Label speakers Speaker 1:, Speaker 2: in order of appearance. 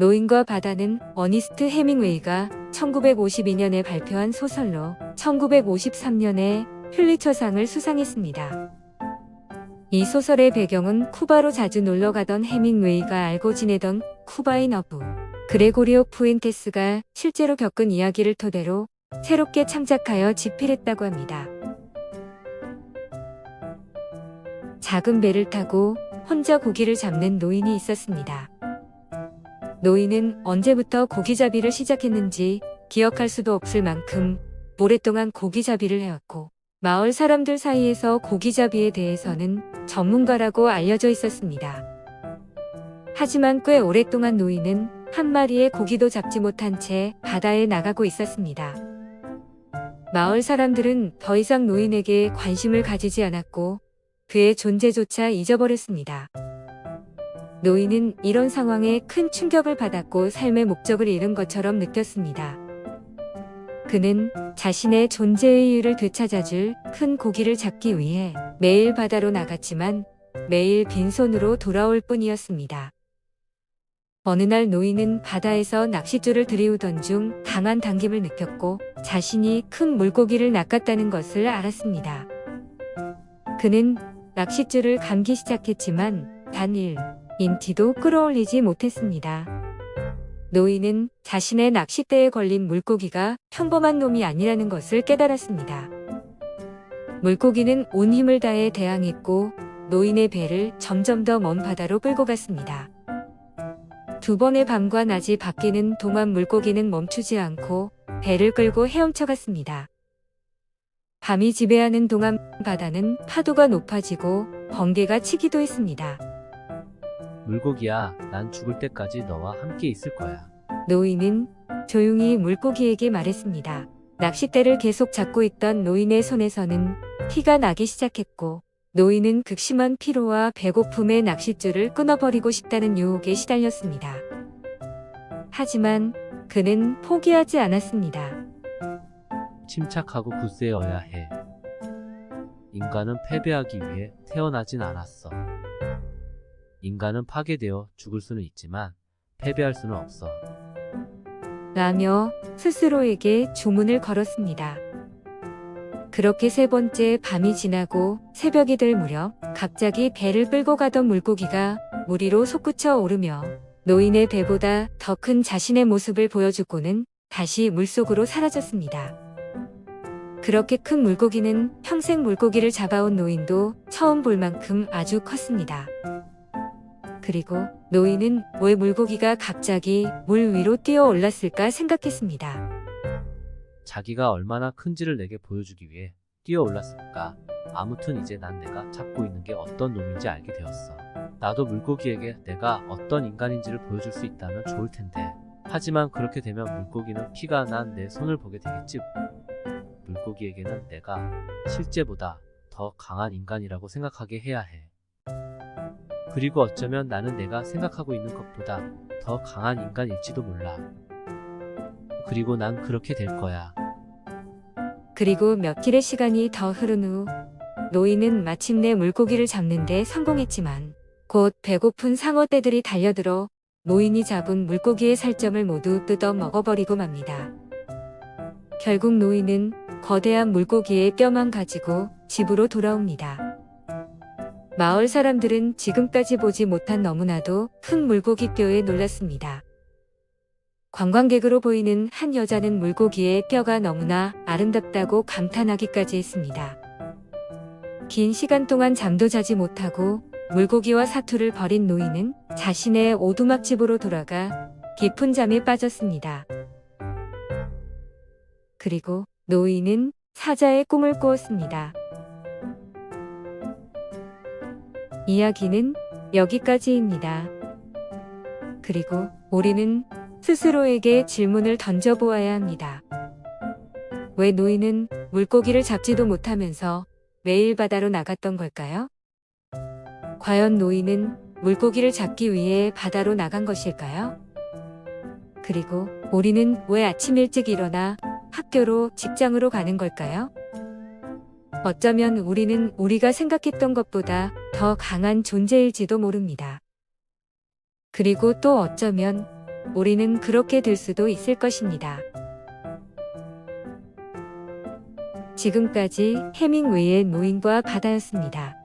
Speaker 1: 노인과 바다는 어니스트 해밍웨이가 1952년에 발표한 소설로 1953년에 퓰리처상을 수상했습니다. 이 소설의 배경은 쿠바로 자주 놀러가던 해밍웨이가 알고 지내던 쿠바인 어부 그레고리오 푸엔테스가 실제로 겪은 이야기를 토대로 새롭게 창작하여 집필했다고 합니다. 작은 배를 타고 혼자 고기를 잡는 노인이 있었습니다. 노인은 언제부터 고기잡이를 시작했는지 기억할 수도 없을 만큼 오랫동안 고기잡이를 해왔고 마을 사람들 사이에서 고기잡이에 대해서는 전문가라고 알려져 있었습니다. 하지만 꽤 오랫동안 노인은 한 마리의 고기도 잡지 못한 채 바다에 나가고 있었습니다. 마을 사람들은 더 이상 노인에게 관심을 가지지 않았고 그의 존재조차 잊어버렸습니다. 노인은 이런 상황에 큰 충격을 받았고 삶의 목적을 잃은 것처럼 느꼈습니다. 그는 자신의 존재의 이유를 되찾아줄 큰 고기를 잡기 위해 매일 바다로 나갔지만 매일 빈손으로 돌아올 뿐이었습니다. 어느 날 노인은 바다에서 낚싯줄을 들이우던 중 강한 당김을 느꼈고 자신이 큰 물고기를 낚았다는 것을 알았습니다. 그는 낚싯줄을 감기 시작했지만 단 1인치도 끌어올리지 못했습니다. 노인은 자신의 낚싯대에 걸린 물고기가 평범한 놈이 아니라는 것을 깨달았습니다. 물고기는 온 힘을 다해 대항했고 노인의 배를 점점 더 먼 바다로 끌고 갔습니다. 두 번의 밤과 낮이 바뀌는 동안 물고기는 멈추지 않고 배를 끌고 헤엄쳐 갔습니다. 밤이 지배하는 동안 바다는 파도가 높아지고 번개가 치기도 했습니다.
Speaker 2: 물고기야, 난 죽을 때까지 너와 함께 있을 거야.
Speaker 1: 노인은 조용히 물고기에게 말했습니다. 낚싯대를 계속 잡고 있던 노인의 손에서는 피가 나기 시작했고 노인은 극심한 피로와 배고픔에 낚싯줄을 끊어버리고 싶다는 유혹에 시달렸습니다. 하지만 그는 포기하지 않았습니다.
Speaker 2: 침착하고 굳세어야 해. 인간은 패배하기 위해 태어나진 않았어. 인간은 파괴되어 죽을 수는 있지만 패배할 수는 없어.
Speaker 1: 라며 스스로에게 주문을 걸었습니다. 그렇게 세 번째 밤이 지나고 새벽이 될 무렵 갑자기 배를 끌고 가던 물고기가 물 위로 솟구쳐 오르며 노인의 배보다 더 큰 자신의 모습을 보여주고는 다시 물속으로 사라졌습니다. 그렇게 큰 물고기는 평생 물고기를 잡아온 노인도 처음 볼 만큼 아주 컸습니다. 그리고 노인은 왜 물고기가 갑자기 물 위로 뛰어 올랐을까 생각했습니다.
Speaker 2: 자기가 얼마나 큰지를 내게 보여주기 위해 뛰어 올랐을까. 아무튼 이제 난 내가 잡고 있는 게 어떤 놈인지 알게 되었어. 나도 물고기에게 내가 어떤 인간인지를 보여줄 수 있다면 좋을 텐데. 하지만 그렇게 되면 물고기는 피가 난 내 손을 보게 되겠지. 물고기에게는 내가 실제보다 더 강한 인간이라고 생각하게 해야 해. 그리고 어쩌면 나는 내가 생각하고 있는 것보다 더 강한 인간일지도 몰라. 그리고 난 그렇게 될 거야.
Speaker 1: 그리고 며칠의 시간이 더 흐른 후 노인은 마침내 물고기를 잡는 데 성공했지만 곧 배고픈 상어떼들이 달려들어 노인이 잡은 물고기의 살점을 모두 뜯어 먹어버리고 맙니다. 결국 노인은 거대한 물고기의 뼈만 가지고 집으로 돌아옵니다. 마을 사람들은 지금까지 보지 못한 너무나도 큰 물고기 뼈에 놀랐습니다. 관광객으로 보이는 한 여자는 물고기의 뼈가 너무나 아름답다고 감탄하기까지 했습니다. 긴 시간 동안 잠도 자지 못하고 물고기와 사투를 벌인 노인은 자신의 오두막집으로 돌아가 깊은 잠에 빠졌습니다. 그리고 노인은 사자의 꿈을 꾸었습니다. 이야기는 여기까지입니다. 그리고 우리는 스스로에게 질문을 던져보아야 합니다. 왜 노인은 물고기를 잡지도 못하면서 매일 바다로 나갔던 걸까요? 과연 노인은 물고기를 잡기 위해 바다로 나간 것일까요? 그리고 우리는 왜 아침 일찍 일어나 학교로 직장으로 가는 걸까요? 어쩌면 우리는 우리가 생각했던 것보다 더 강한 존재일지도 모릅니다. 그리고 또 어쩌면 우리는 그렇게 될 수도 있을 것입니다. 지금까지 해밍웨이의 노인과 바다였습니다.